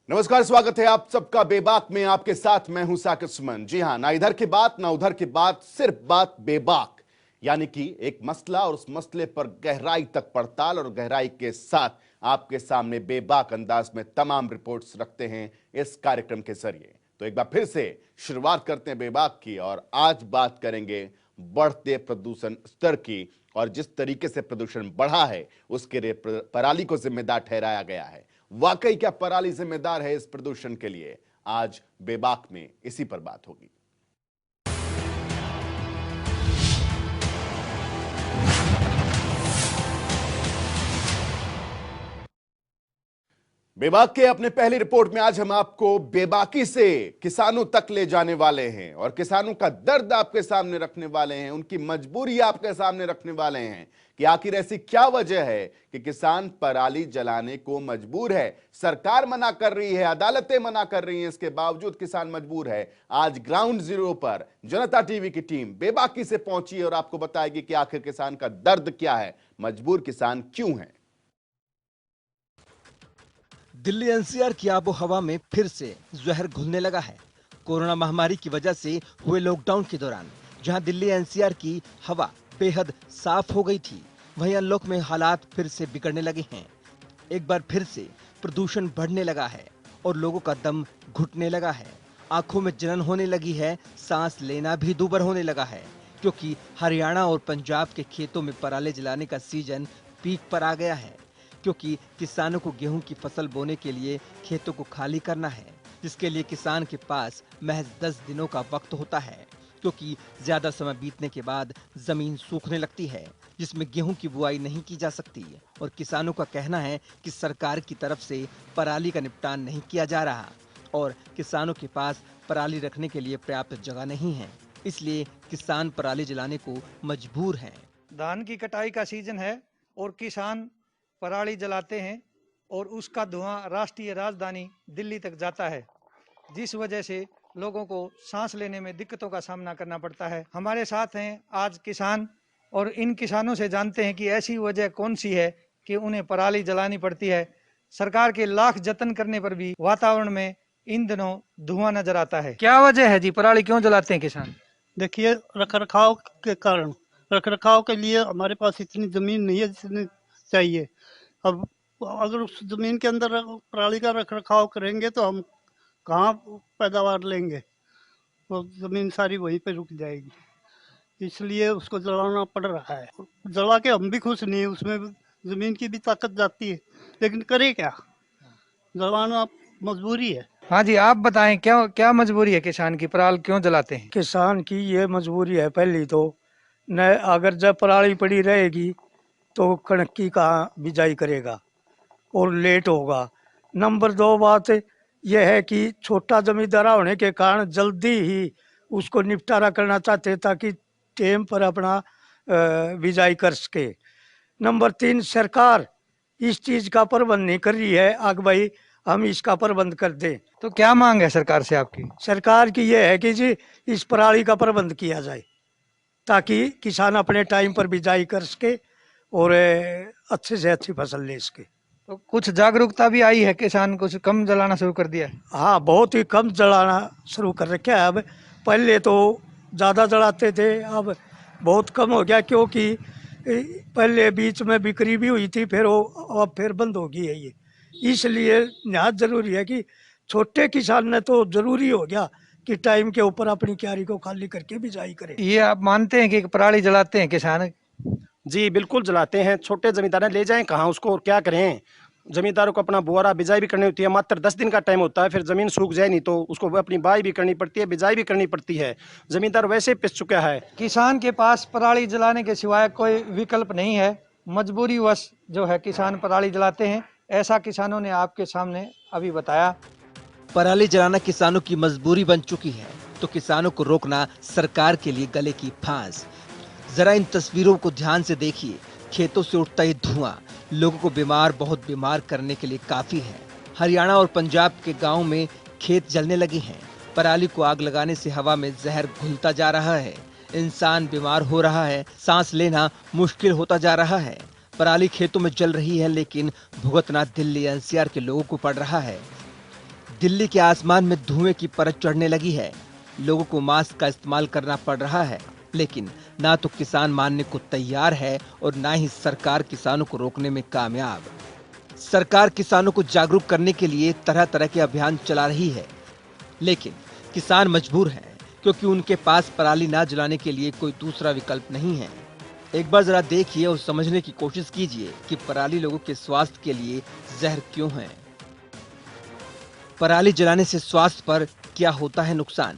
नमस्कार, स्वागत है आप सबका बेबाक में। आपके साथ मैं हूं साकिब सुमन। जी हां, ना इधर की बात ना उधर की बात, सिर्फ बात बेबाक, यानी कि एक मसला और उस मसले पर गहराई तक पड़ताल और गहराई के साथ आपके सामने बेबाक अंदाज में तमाम रिपोर्ट्स रखते हैं इस कार्यक्रम के जरिए। तो एक बार फिर से शुरुआत करते हैं बेबाक की, और आज बात करेंगे बढ़ते प्रदूषण स्तर की, और जिस तरीके से प्रदूषण बढ़ा है उसके लिए पराली को जिम्मेदार ठहराया गया है। वाकई क्या पराली जिम्मेदार है इस प्रदूषण के लिए? आज बेबाक में इसी पर बात होगी। बेबाक के अपने पहली रिपोर्ट में आज हम आपको बेबाकी से किसानों तक ले जाने वाले हैं और किसानों का दर्द आपके सामने रखने वाले हैं, उनकी मजबूरी आपके सामने रखने वाले हैं कि आखिर ऐसी क्या वजह है कि किसान पराली जलाने को मजबूर है। सरकार मना कर रही है, अदालतें मना कर रही हैं, इसके बावजूद किसान मजबूर है। आज ग्राउंड जीरो पर जनता टीवी की टीम बेबाकी से पहुंची और आपको बताएगी कि आखिर किसान का दर्द क्या है, मजबूर किसान क्यों है। दिल्ली एनसीआर की आबो हवा में फिर से जहर घुलने लगा है। कोरोना महामारी की वजह से हुए लॉकडाउन के दौरान जहां दिल्ली एनसीआर की हवा बेहद साफ हो गई थी, वहीं अनलॉक में हालात फिर से बिगड़ने लगे हैं। एक बार फिर से प्रदूषण बढ़ने लगा है और लोगों का दम घुटने लगा है। आंखों में जलन होने लगी है, सांस लेना भी दूभर होने लगा है, क्योंकि हरियाणा और पंजाब के खेतों में पराली जलाने का सीजन पीक पर आ गया है। क्योंकि किसानों को गेहूं की फसल बोने के लिए खेतों को खाली करना है, जिसके लिए किसान के पास महज 10 दिनों का वक्त होता है, क्योंकि ज्यादा समय बीतने के बाद जमीन सूखने लगती है, जिसमें गेहूं की बुआई नहीं की जा सकती। और किसानों का कहना है कि सरकार की तरफ से पराली का निपटान नहीं किया जा रहा और किसानों के पास पराली रखने के लिए पर्याप्त जगह नहीं है, इसलिए किसान पराली जलाने को मजबूर हैं। धान की कटाई का सीजन है और किसान पराली जलाते हैं और उसका धुआं राष्ट्रीय राजधानी दिल्ली तक जाता है, जिस वजह से लोगों को सांस लेने में दिक्कतों का सामना करना पड़ता है। हमारे साथ हैं आज किसान और इन किसानों से जानते हैं कि ऐसी वजह कौन सी है कि उन्हें पराली जलानी पड़ती है। सरकार के लाख जतन करने पर भी वातावरण में इन दिनों धुआं नजर आता है। क्या वजह है जी, पराली क्यों जलाते हैं किसान? देखिए, रखरखाव के कारण, रखरखाव के लिए हमारे पास इतनी जमीन नहीं है जितनी चाहिए। अब अगर उस जमीन के अंदर पराली का रखरखाव करेंगे तो हम कहाँ पैदावार लेंगे, वो जमीन सारी वहीं पे रुक जाएगी। इसलिए उसको जलाना पड़ रहा है। जला के हम भी खुश नहीं, उसमें जमीन की भी ताकत जाती है, लेकिन करे क्या, जलाना मजबूरी है। हाँ जी, आप बताएं क्या क्या मजबूरी है किसान की, पराल क्यों जलाते हैं? किसान की ये मजबूरी है, पहली तो न अगर जब पराली पड़ी रहेगी तो कणक की कहाँ बिजाई करेगा और लेट होगा। नंबर 2 बात यह है कि छोटा जमींदार होने के कारण जल्दी ही उसको निपटारा करना चाहते हैं ताकि टाइम पर अपना बिजाई कर सके। नंबर 3, सरकार इस चीज का प्रबंध नहीं कर रही है। आग भाई हम इसका प्रबंध कर दें। तो क्या मांग है सरकार से आपकी? सरकार की यह है कि जी इस पराली का प्रबंध किया जाए ताकि किसान अपने टाइम पर बिजाई कर सके और अच्छे से अच्छी फसल ले सके। तो कुछ जागरूकता भी आई है, किसान कुछ कम जलाना शुरू कर दिया है? हाँ, बहुत ही कम जलाना शुरू कर रखा है। अब पहले तो ज़्यादा जलाते थे, अब बहुत कम हो गया, क्योंकि पहले बीच में बिक्री भी हुई थी, फिर वो अब फिर बंद हो गई है ये। इसलिए निहायत ज़रूरी है कि छोटे किसान ने तो ज़रूरी हो गया कि टाइम के ऊपर अपनी क्यारी को खाली करके बिजाई करे। ये आप मानते हैं कि पराली जलाते हैं किसान? जी बिल्कुल जलाते हैं। छोटे जमींदार ले जाएं कहाँ उसको और क्या करें। जमींदारों को अपना बुआरा बिजाई भी करनी होती है, मात्र 10 दिन का टाइम होता है, फिर जमीन सूख जाए नहीं तो उसको अपनी बाई भी करनी पड़ती है, बिजाई भी करनी पड़ती है। जमींदार वैसे पिस चुका है। किसान के पास पराली जलाने के सिवाय कोई विकल्प नहीं है, मजबूरी वश जो है किसान पराली जलाते हैं, ऐसा किसानों ने आपके सामने अभी बताया। पराली जलाना किसानों की मजबूरी बन चुकी है, तो किसानों को रोकना सरकार के लिए गले की फांस। जरा इन तस्वीरों को ध्यान से देखिए। खेतों से उठता ये धुआं लोगों को बहुत बीमार करने के लिए काफी है। हरियाणा और पंजाब के गांवों में खेत जलने लगे हैं। पराली को आग लगाने से हवा में जहर घुलता जा रहा है, इंसान बीमार हो रहा है, सांस लेना मुश्किल होता जा रहा है। पराली खेतों में जल रही है, लेकिन भुगतना दिल्ली एनसीआर के लोगों को पड़ रहा है। दिल्ली के आसमान में धुएं की परत चढ़ने लगी है। लोगों को मास्क का इस्तेमाल करना पड़ रहा है, लेकिन ना तो किसान मानने को तैयार है और ना ही सरकार किसानों को रोकने में कामयाब। सरकार किसानों को जागरूक करने के लिए तरह तरह के अभियान चला रही है, लेकिन किसान मजबूर हैं क्योंकि उनके पास पराली ना जलाने के लिए कोई दूसरा विकल्प नहीं है। एक बार जरा देखिए और समझने की कोशिश कीजिए कि पराली लोगों के स्वास्थ्य के लिए जहर क्यों है। पराली जलाने से स्वास्थ्य पर क्या होता है नुकसान?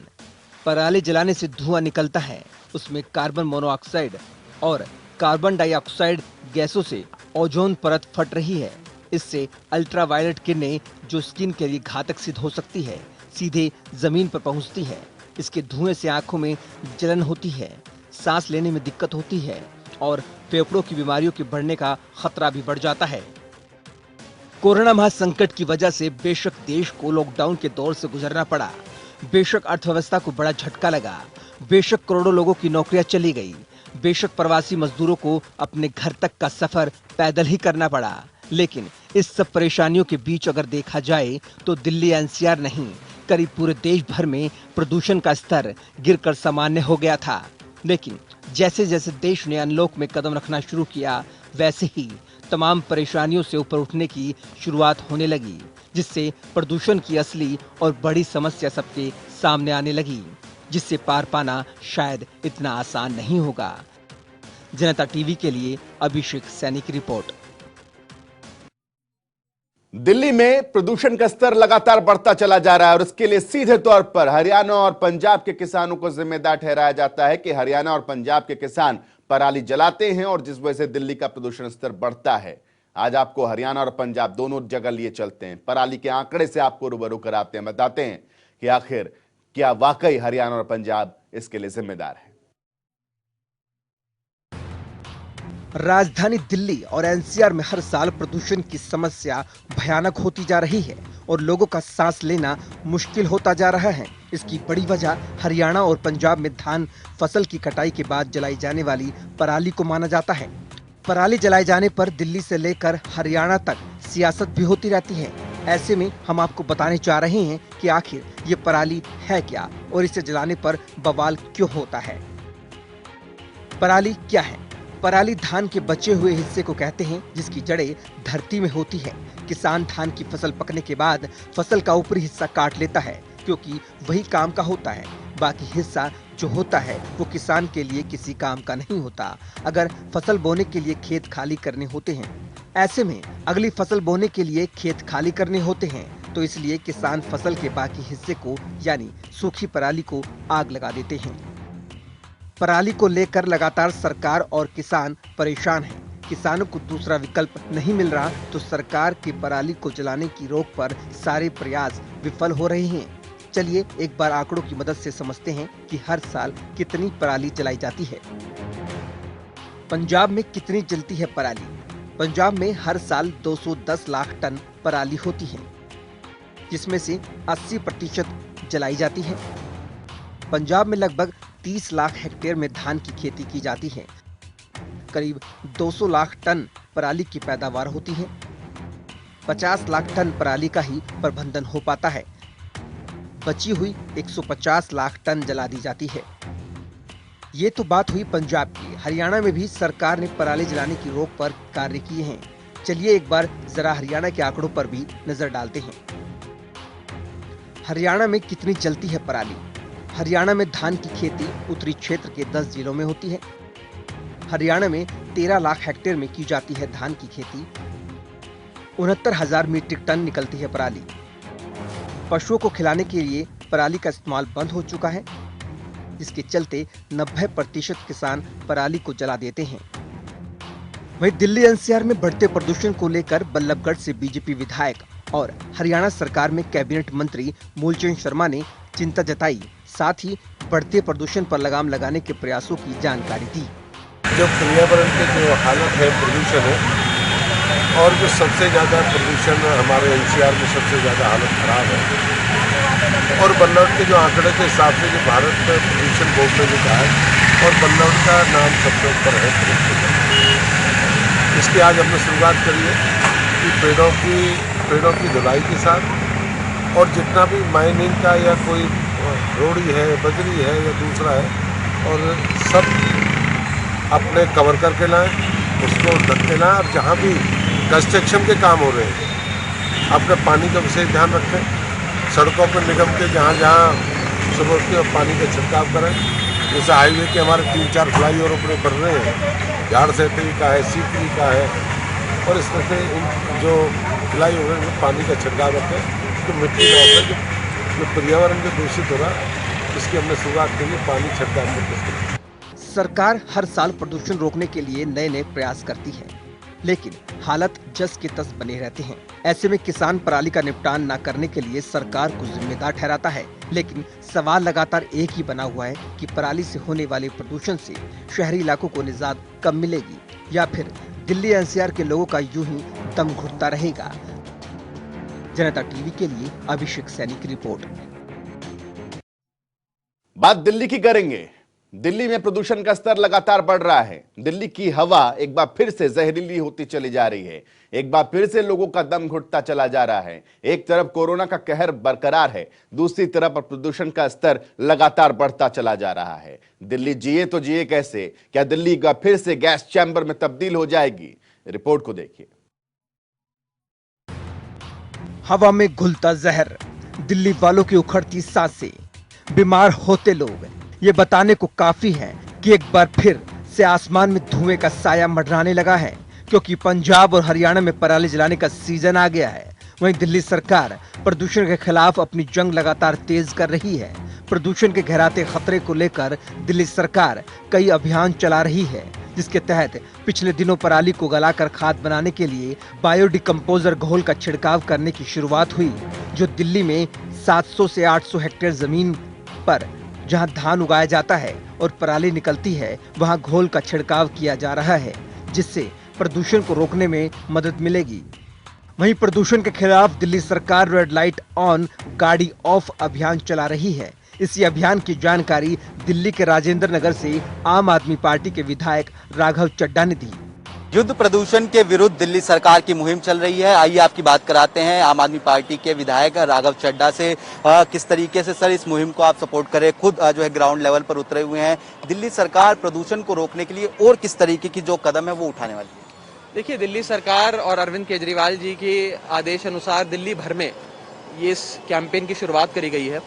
पराली जलाने से धुआं निकलता है, उसमें कार्बन मोनोऑक्साइड और कार्बन डाइऑक्साइड गैसों से ओजोन परत फट रही है। इससे अल्ट्रावायलेट किरणें जो स्किन के लिए घातक सिद्ध हो सकती है, सीधे जमीन पर पहुंचती है। इसके धुएं से आंखों में जलन होती है, सांस लेने में दिक्कत होती है और फेफड़ों की बीमारियों के बढ़ने का खतरा भी बढ़ जाता है। कोरोना महासंकट की वजह से बेशक देश को लॉकडाउन के दौर से गुजरना पड़ा, बेशक अर्थव्यवस्था को बड़ा झटका लगा, बेशक करोड़ों लोगों की नौकरियां चली गई, बेशक प्रवासी मजदूरों को अपने घर तक का सफर पैदल ही करना पड़ा, लेकिन इस सब परेशानियों के बीच अगर देखा जाए तो दिल्ली एनसीआर नहीं, करीब पूरे देश भर में प्रदूषण का स्तर गिरकर सामान्य हो गया था। लेकिन जैसे जैसे देश ने अनलॉक में कदम रखना शुरू किया, वैसे ही तमाम परेशानियों से ऊपर उठने की शुरुआत होने लगी, जिससे प्रदूषण की असली और बड़ी समस्या सबके सामने आने लगी, जिससे पार पाना शायद इतना आसान नहीं होगा। जनता टीवी के लिए अभिषेक सैनी की रिपोर्ट। दिल्ली में प्रदूषण का स्तर लगातार बढ़ता चला जा रहा है और इसके लिए सीधे तौर पर हरियाणा और पंजाब के किसानों को जिम्मेदार ठहराया जाता है कि हरियाणा और पंजाब के किसान पराली जलाते हैं और जिस वजह से दिल्ली का प्रदूषण स्तर बढ़ता है। आज आपको हरियाणा और पंजाब दोनों जगह लिए चलते हैं, पराली के आंकड़े से आपको रूबरू कराते हैं, बताते हैं कि आखिर क्या वाकई हरियाणा और पंजाब इसके लिए जिम्मेदार है। राजधानी दिल्ली और एनसीआर में हर साल प्रदूषण की समस्या भयानक होती जा रही है और लोगों का सांस लेना मुश्किल होता जा रहा है। इसकी बड़ी वजह हरियाणा और पंजाब में धान फसल की कटाई के बाद जलाई जाने वाली पराली को माना जाता है। पराली जलाए जाने पर दिल्ली से लेकर हरियाणा तक सियासत भी होती रहती है। ऐसे में हम आपको बताने चाह रहे हैं कि आखिर ये पराली है क्या और इसे जलाने पर बवाल क्यों होता है। पराली क्या है? पराली धान के बचे हुए हिस्से को कहते हैं, जिसकी जड़ें धरती में होती है। किसान धान की फसल पकने के बाद फसल का ऊपरी हिस्सा काट लेता है, क्योंकि वही काम का होता है। बाकी हिस्सा जो होता है वो किसान के लिए किसी काम का नहीं होता। अगर फसल बोने के लिए खेत खाली करने होते हैं, ऐसे में अगली फसल बोने के लिए खेत खाली करने होते हैं, तो इसलिए किसान फसल के बाकी हिस्से को यानी सूखी पराली को आग लगा देते हैं। पराली को लेकर लगातार सरकार और किसान परेशान हैं। किसानों को दूसरा विकल्प नहीं मिल रहा तो सरकार की पराली को जलाने की रोक पर सारे प्रयास विफल हो रहे हैं। चलिए एक बार आंकड़ों की मदद से समझते हैं कि हर साल कितनी पराली जलाई जाती है। पंजाब में कितनी जलती है पराली? पंजाब में हर साल 210 लाख टन पराली होती है, जिसमें से 80% जलाई जाती है। पंजाब में लगभग 30 लाख हेक्टेयर में धान की खेती की जाती है। करीब 200 लाख टन पराली की पैदावार होती है। 50 लाख टन पराली का ही प्रबंधन हो पाता है। बची हुई 150 लाख टन जला दी जाती है। ये तो बात हुई पंजाब की। हरियाणा में भी सरकार ने पराली जलाने की रोक पर कार्य किए हैं। चलिए एक बार जरा हरियाणा के आंकड़ों पर भी नजर डालते हैं। हरियाणा में कितनी जलती है पराली? हरियाणा में धान की खेती उत्तरी क्षेत्र के 10 जिलों में होती है। हरियाणा में 13 लाख हेक्टेयर में की जाती है धान की खेती। 69,000 मीट्रिक टन निकलती है पराली। पशुओं को खिलाने के लिए पराली का इस्तेमाल बंद हो चुका है, जिसके चलते 90% किसान पराली को जला देते हैं। वहीं दिल्ली एनसीआर में बढ़ते प्रदूषण को लेकर बल्लभगढ़ से बीजेपी विधायक और हरियाणा सरकार में कैबिनेट मंत्री मूलचंद शर्मा ने चिंता जताई, साथ ही बढ़ते प्रदूषण पर लगाम लगाने के प्रयासों की जानकारी दी। जो पर्यावरण की जो हालत है प्रदूषण है, और जो सबसे ज़्यादा प्रदूषण हमारे एनसीआर में सबसे ज़्यादा हालत खराब है, और बल्लभगढ़ के जो आंकड़े के हिसाब से जो भारत में प्रदूषण बोर्ड ने लिखा है और बल्लभगढ़ का नाम सबसे ऊपर है प्रदूषण। इसकी आज हमने शुरुआत करी है कि पेड़ों की धुलाई के साथ और जितना भी माइनिंग का या कोई रोड़ी है, बजरी है या दूसरा है, और सब अपने कवर करके लाएं, उसको ढक के लाएं। और जहाँ भी कंस्ट्रक्शन के काम हो रहे हैं, अपने पानी का विशेष ध्यान रखें। सड़कों पर निगम के जहाँ सुबह उठ के पानी का छिड़काव करें। जैसे हाईवे के हमारे 3-4 फ्लाईओवर अपने बन रहे हैं, झाड़ सेतरी का है, सीकरी का है, और इस तरह से इन जो फ्लाईओवर में पानी का छिड़काव रखें तो मिट्टी ना होकर जो पर्यावरण जो दूषित हो रहा है, इसकी हमने शुरुआत के लिए पानी छिड़काव करके। सरकार हर साल प्रदूषण रोकने के लिए नए नए प्रयास करती है, लेकिन हालत जस के तस बने रहते हैं। ऐसे में किसान पराली का निपटान न करने के लिए सरकार को जिम्मेदार ठहराता है, लेकिन सवाल लगातार एक ही बना हुआ है कि पराली से होने वाले प्रदूषण से शहरी इलाकों को निजात कब मिलेगी, या फिर दिल्ली एनसीआर के लोगों का यूं ही दम घुटता रहेगा। जनता टीवी के लिए अभिषेक सैनी की रिपोर्ट। बात दिल्ली की करेंगे। दिल्ली में प्रदूषण का स्तर लगातार बढ़ रहा है। दिल्ली की हवा एक बार फिर से जहरीली होती चली जा रही है। एक बार फिर से लोगों का दम घुटता चला जा रहा है। एक तरफ कोरोना का कहर बरकरार है, दूसरी तरफ प्रदूषण का स्तर लगातार बढ़ता चला जा रहा है। दिल्ली जिए तो जिए कैसे? क्या दिल्ली एक बार फिर से गैस चैम्बर में तब्दील हो जाएगी? रिपोर्ट को देखिए। हवा में घुलता जहर, दिल्ली वालों की उखड़ती सांसें, बीमार होते लोग, ये बताने को काफी है कि एक बार फिर से आसमान में धुएं का साया मंडराने लगा है, क्योंकि पंजाब और हरियाणा में पराली जलाने का सीजन आ गया है। वहीं दिल्ली सरकार प्रदूषण के खिलाफ अपनी जंग लगातार तेज कर रही है। प्रदूषण के गहराते खतरे को लेकर दिल्ली सरकार कई अभियान चला रही है, जिसके तहत पिछले दिनों पराली को गलाकर खाद बनाने के लिए बायोडिकम्पोजर घोल का छिड़काव करने की शुरुआत हुई, जो दिल्ली में 700 से 800 हेक्टेयर जमीन पर जहां धान उगाया जाता है और पराली निकलती है, वहां घोल का छिड़काव किया जा रहा है, जिससे प्रदूषण को रोकने में मदद मिलेगी। वहीं प्रदूषण के खिलाफ दिल्ली सरकार रेड लाइट ऑन गाड़ी ऑफ अभियान चला रही है। इसी अभियान की जानकारी दिल्ली के राजेंद्र नगर से आम आदमी पार्टी के विधायक राघव चड्ढा ने दी। युद्ध प्रदूषण के विरुद्ध दिल्ली सरकार की मुहिम चल रही है। आइए आपकी बात कराते हैं आम आदमी पार्टी के विधायक राघव चड्ढा से। किस तरीके से सर इस मुहिम को आप सपोर्ट करें? खुद जो है ग्राउंड लेवल पर उतरे हुए हैं। दिल्ली सरकार प्रदूषण को रोकने के लिए और किस तरीके की जो कदम है वो उठाने वाली है? देखिए, दिल्ली सरकार और अरविंद केजरीवाल जी के आदेश अनुसार दिल्ली भर में ये इस कैंपेन की शुरुआत करी गई है।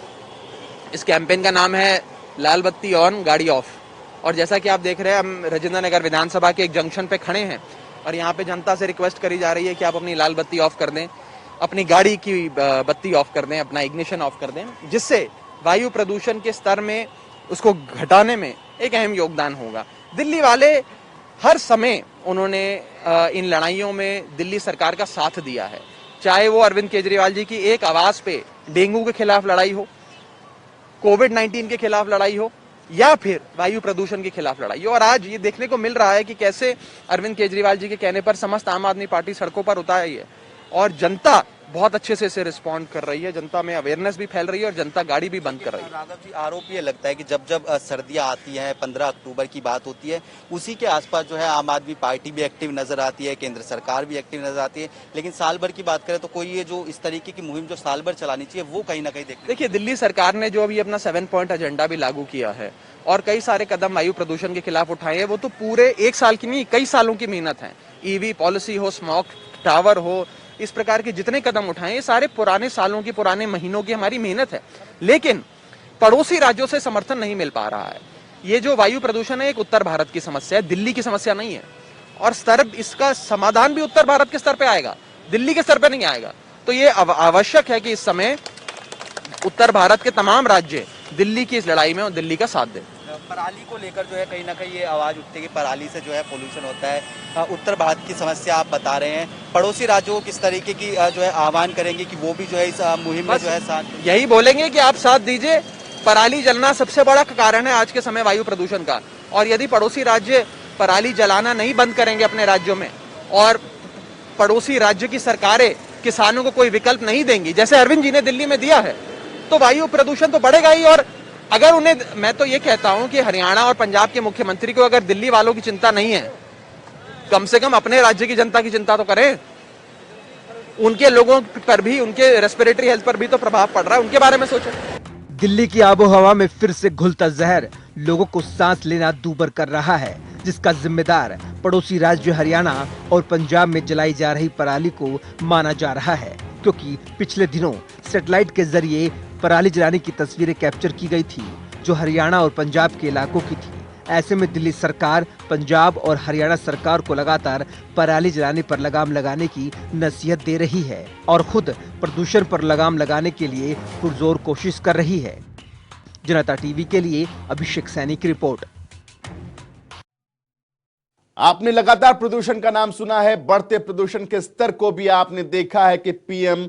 इस कैंपेन का नाम है लाल बत्ती ऑन गाड़ी ऑफ। और जैसा कि आप देख रहे हैं, हम राजेंद्र नगर विधानसभा के एक जंक्शन पे खड़े हैं और यहाँ पे जनता से रिक्वेस्ट करी जा रही है कि आप अपनी लाल बत्ती ऑफ कर दें, अपनी गाड़ी की बत्ती ऑफ कर दें, अपना इग्निशन ऑफ कर दें, जिससे वायु प्रदूषण के स्तर में उसको घटाने में एक अहम योगदान होगा। दिल्ली वाले हर समय उन्होंने इन लड़ाइयों में दिल्ली सरकार का साथ दिया है, चाहे वो अरविंद केजरीवाल जी की एक आवाज पे डेंगू के खिलाफ लड़ाई हो, कोविड-19 के खिलाफ लड़ाई हो, या फिर वायु प्रदूषण के खिलाफ लड़ाई हो। और आज ये देखने को मिल रहा है कि कैसे अरविंद केजरीवाल जी के कहने पर समस्त आम आदमी पार्टी सड़कों पर उतारी है और जनता बहुत अच्छे से इसे रिस्पॉन्ड कर रही है। जनता में अवेयरनेस भी फैल रही है और जनता गाड़ी भी बंद कर रही है। राघव जी, आरोप ये लगता है कि जब जब सर्दियां आती हैं, 15 अक्टूबर की बात होती है, उसी के आसपास जो है आम आदमी पार्टी भी एक्टिव नजर आती है, केंद्र सरकार भी एक्टिव नजर आती है, लेकिन साल भर की बात करें तो कोई ये जो इस तरीके की मुहिम जो साल भर चलानी चाहिए वो कहीं ना कहीं देखिए, दिल्ली सरकार ने जो अभी अपना 7 पॉइंट एजेंडा भी लागू किया है और कई सारे कदम वायु प्रदूषण के खिलाफ उठाए हैं, वो तो पूरे एक साल की नहीं, कई सालों की मेहनत है। ईवी पॉलिसी हो, स्मॉग टावर हो, इस प्रकार के जितने कदम उठाए, ये सारे पुराने सालों की, पुराने महीनों की हमारी मेहनत है। लेकिन पड़ोसी राज्यों से समर्थन नहीं मिल पा रहा है। ये जो वायु प्रदूषण है एक उत्तर भारत की समस्या है, दिल्ली की समस्या नहीं है। और स्तर इसका समाधान भी उत्तर भारत के स्तर पे आएगा, दिल्ली के स्तर पे नहीं आएगा। तो ये आवश्यक है कि इस समय उत्तर भारत के तमाम राज्य दिल्ली की इस लड़ाई में और दिल्ली का साथ दें। पराली को लेकर जो है कहीं ना कहीं ये आवाज उठती है कि पराली से जो है पोल्यूशन होता है। उत्तर भारत की समस्या आप बता रहे हैं, पड़ोसी राज्यों को किस तरीके की जो है आह्वान करेंगे कि वो भी जो है इस मुहिम में जो है साथ? यही बोलेंगे कि आप साथ दीजिए। पराली जलना सबसे बड़ा कारण है आज के समय वायु प्रदूषण का, और यदि पड़ोसी राज्य पराली जलाना नहीं बंद करेंगे अपने राज्यों में और पड़ोसी राज्य की सरकारें किसानों को कोई विकल्प नहीं देंगी, जैसे अरविंद जी ने दिल्ली में दिया है, तो वायु प्रदूषण तो बढ़ेगा ही। और अगर उन्हें, मैं तो ये कहता हूं कि हरियाणा और पंजाब के मुख्यमंत्री को अगर दिल्ली वालों की चिंता नहीं है, कम से कम अपने राज्य की जनता की चिंता तो करें। उनके लोगों पर भी, उनके रेस्पिरेटरी हेल्थ पर भी तो प्रभाव पड़ रहा है, उनके बारे में सोचें। दिल्ली की आबोहवा में फिर से घुलता जहर लोगों को सांस लेना दूभर कर रहा है, जिसका जिम्मेदार पड़ोसी राज्य हरियाणा और पंजाब में जलाई जा रही पराली को माना जा रहा है, क्योंकि पिछले दिनों सैटेलाइट के जरिए पराली जलाने की तस्वीरें कैप्चर की गई थी, जो हरियाणा और पंजाब के इलाकों की थी। ऐसे में दिल्ली सरकार पंजाब और हरियाणा सरकार को लगातार पराली जलाने पर लगाम लगाने की नसीहत दे रही है और खुद प्रदूषण पर लगाम लगाने के लिए पुरजोर कोशिश कर रही है। जनता टीवी के लिए अभिषेक सैनी की रिपोर्ट। आपने लगातार प्रदूषण का नाम सुना है, बढ़ते प्रदूषण के स्तर को भी आपने देखा है कि PM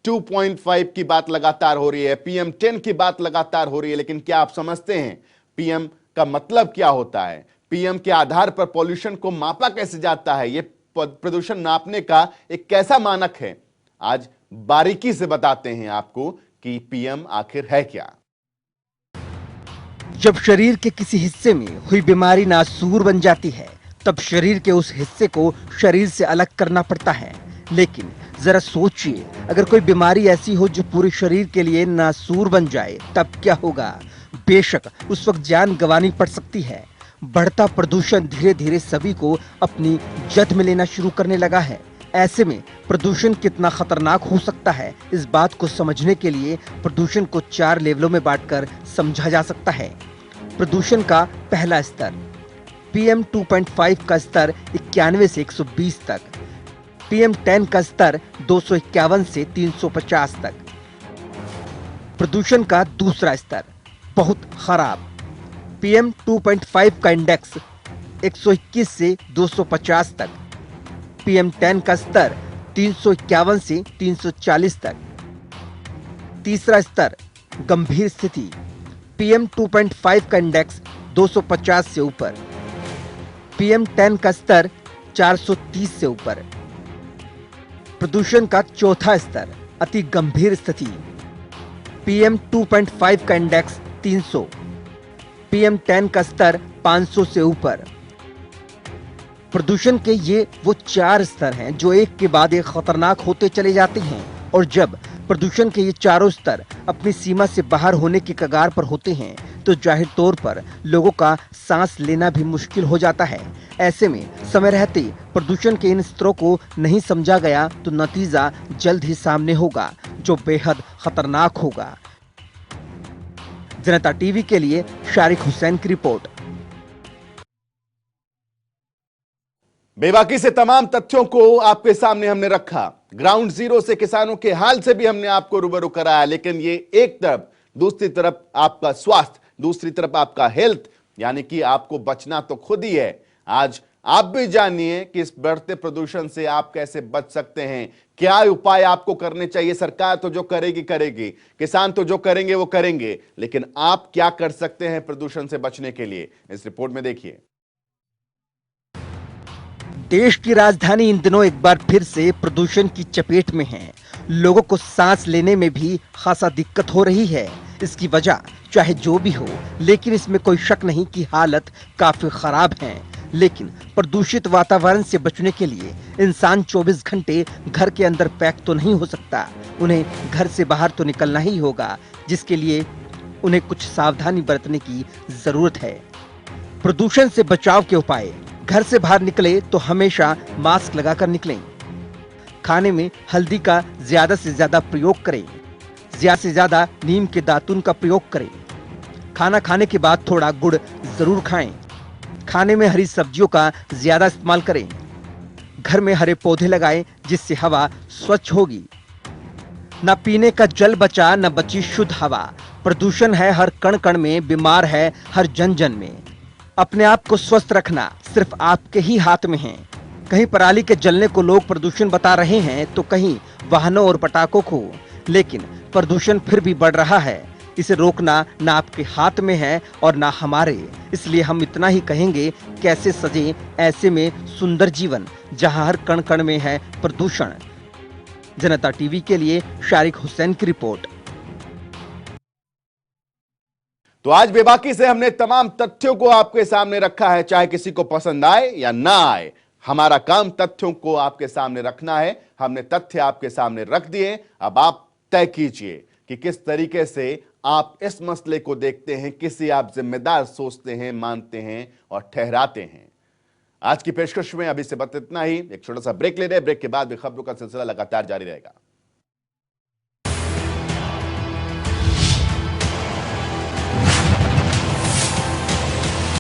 2.5 की बात लगातार हो रही है, PM 10 की बात लगातार हो रही है, लेकिन क्या आप समझते हैं PM का मतलब क्या होता है? PM के आधार पर पॉल्यूशन को मापा कैसे जाता है? यह प्रदूषण नापने का एक कैसा मानक है? आज बारीकी से बताते हैं आपको कि PM आखिर है क्या। जब शरीर के किसी हिस्से में हुई बीमारी नासूर बन जाती है, तब शरीर के उस हिस्से को शरीर से अलग करना पड़ता है। लेकिन जरा सोचिए, अगर कोई बीमारी ऐसी हो जो पूरे शरीर के लिए नासूर बन जाए, तब क्या होगा? बेशक उस वक्त जान गंवानी पड़ सकती है। बढ़ता प्रदूषण धीरे धीरे सभी को अपनी जद में लेना शुरू करने लगा है। ऐसे में प्रदूषण कितना खतरनाक हो सकता है, इस बात को समझने के लिए प्रदूषण को 4 लेवलों में बांटकर समझा जा सकता है। प्रदूषण का पहला स्तर PM 2.5 का स्तर 91 से 120 तक, PM 10 का स्तर 251 से 350 तक। प्रदूषण का दूसरा स्तर बहुत खराब, PM 2.5 का इंडेक्स 121 से 250 तक, PM 10 का स्तर 351 से 340 तक। तीसरा स्तर गंभीर स्थिति, PM 2.5 का इंडेक्स 250 से ऊपर, PM 10 का स्तर 430 से ऊपर। प्रदूषण का चौथा स्तर अति गंभीर स्थिति, PM 2.5 का इंडेक्स 300, PM 10 का स्तर 500 से ऊपर। प्रदूषण के ये वो 4 स्तर हैं जो एक के बाद एक खतरनाक होते चले जाते हैं, और जब प्रदूषण के ये चारों स्तर अपनी सीमा से बाहर होने की कगार पर होते हैं, तो जाहिर तौर पर लोगों का सांस लेना भी मुश्किल हो जाता है। ऐसे में समय रहते प्रदूषण के इन स्तरों को नहीं समझा गया तो नतीजा जल्द ही सामने होगा, जो बेहद खतरनाक होगा। जनता टीवी के लिए शारिक हुसैन की रिपोर्ट। बेबाकी से तमाम तथ्यों को आपके सामने हमने रखा, ग्राउंड जीरो से किसानों के हाल से भी हमने आपको रूबरू कराया, लेकिन ये एक तरफ, दूसरी तरफ आपका स्वास्थ्य, दूसरी तरफ आपका हेल्थ, यानी कि आपको बचना तो खुद ही है। आज आप भी जानिए कि इस बढ़ते प्रदूषण से आप कैसे बच सकते हैं, क्या उपाय आपको करने चाहिए। सरकार तो जो करेगी करेगी, किसान तो जो करेंगे वो करेंगे, लेकिन आप क्या कर सकते हैं प्रदूषण से बचने के लिए, इस रिपोर्ट में देखिए। देश की राजधानी इन दिनों एक बार फिर से प्रदूषण की चपेट में है। लोगों को सांस लेने में भी खासा दिक्कत हो रही है। इसकी वजह चाहे जो भी हो, लेकिन इसमें कोई शक नहीं कि हालत काफी खराब है। लेकिन प्रदूषित वातावरण से बचने के लिए इंसान 24 घंटे घर के अंदर पैक तो नहीं हो सकता। उन्हें घर से बाहर तो निकलना ही होगा, जिसके लिए उन्हें कुछ सावधानी बरतने की जरूरत है। प्रदूषण से बचाव के उपाय, घर से बाहर निकले तो हमेशा मास्क लगाकर निकलें। खाने में हल्दी का ज्यादा से ज्यादा प्रयोग करें। ज्यादा से ज्यादा नीम के दातुन का प्रयोग करें। खाना खाने के बाद थोड़ा गुड़ जरूर खाएं। खाने में हरी सब्जियों का ज्यादा इस्तेमाल करें। घर में हरे पौधे लगाएं, जिससे हवा स्वच्छ होगी। न पीने का जल बचा, न बची शुद्ध हवा। प्रदूषण है हर कण कण में, बीमार है हर जन जन में। अपने आप को स्वस्थ रखना सिर्फ आपके ही हाथ में है। कहीं पराली के जलने को लोग प्रदूषण बता रहे हैं, तो कहीं वाहनों और पटाखों को, लेकिन प्रदूषण फिर भी बढ़ रहा है। इसे रोकना ना आपके हाथ में है और ना हमारे। इसलिए हम इतना ही कहेंगे, कैसे सजे ऐसे में सुंदर जीवन, जहां हर कण कण में है प्रदूषण। जनता टीवी के लिए शारिक हुसैन की रिपोर्ट। तो आज बेबाकी से हमने तमाम तथ्यों को आपके सामने रखा है, चाहे किसी को पसंद आए या ना आए। हमारा काम तथ्यों को आपके सामने रखना है। हमने तथ्य आपके सामने रख दिए, अब आप तय कीजिए कि किस तरीके से आप इस मसले को देखते हैं, किसे आप जिम्मेदार सोचते हैं, मानते हैं और ठहराते हैं। आज की पेशकश में अभी से बस इतना ही। एक छोटा सा ब्रेक ले रहे हैं, ब्रेक के बाद भी खबरों का सिलसिला लगातार जारी रहेगा।